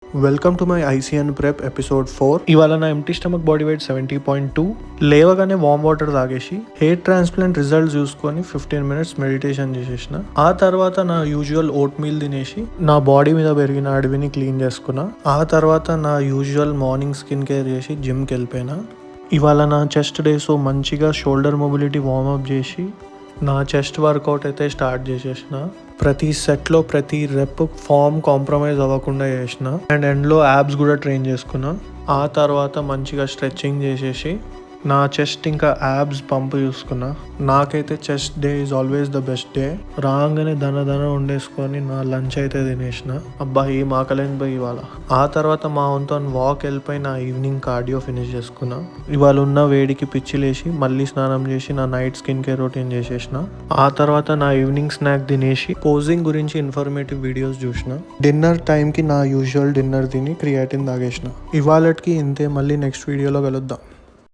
Welcome to my ICN prep episode 4. ఇవాళ నా empty stomach body weight 70.2. లేవగానే warm water తాగేసి హెయిర్ ట్రాన్స్ప్లాంట్ రిజల్ట్ చూసుకొని 15 మినిట్స్ మెడిటేషన్ చేసేసిన. ఆ తర్వాత నా యూజువల్ ఓట్ మీల్ తినేసి నా బాడీ మీద పెరిగిన అడవిని క్లీన్ చేసుకున్నా. ఆ తర్వాత నా యూజువల్ మార్నింగ్ స్కిన్ కేర్ చేసి జిమ్కి వెళ్ళిపోయినా. ఇవాళ నా చెస్ట్ డే, సో మంచిగా షోల్డర్ మొబిలిటీ వార్మప్ చేసి నా చెస్ట్ వర్కౌట్ అయితే స్టార్ట్ చేసేసిన. ప్రతి సెట్లో ప్రతి రెప్ ఫామ్ కాంప్రమైజ్ అవ్వకుండా చేసిన అండ్ ఎండ్లో యాబ్స్ కూడా ట్రైన్ చేసుకున్నా. ఆ తర్వాత మంచిగా స్ట్రెచ్చింగ్ చేసేసి నా చెస్ట్ ఇంకా యాబ్స్ పంప్ చూసుకున్నా. నాకైతే chest day is always the best day. రాగానే దన వండేసుకొని నా లంచ్ అయితే తినేసిన. అబ్బా ఏం ఆకలేని పోయి ఇవాళ. ఆ తర్వాత మా వంతో వాక్ వెళ్ళిపోయి నా ఈవినింగ్ కార్డియో ఫినిష్ చేసుకున్నా. ఇవాళ ఉన్న వేడికి పిచ్చిలేసి మళ్ళీ స్నానం చేసి నా నైట్ స్కిన్ కేర్ రొటీన్ చేసేసిన. ఆ తర్వాత నా ఈవినింగ్ స్నాక్ తినేసి పోజింగ్ గురించి ఇన్ఫర్మేటివ్ వీడియోస్ చూసిన. డిన్నర్ టైంకి నా యూజువల్ డిన్నర్ తిని క్రియాటిన్ తాగేసిన. ఇవాళకి ఇంతే. మళ్ళీ నెక్స్ట్ వీడియోలో కలుద్దాం.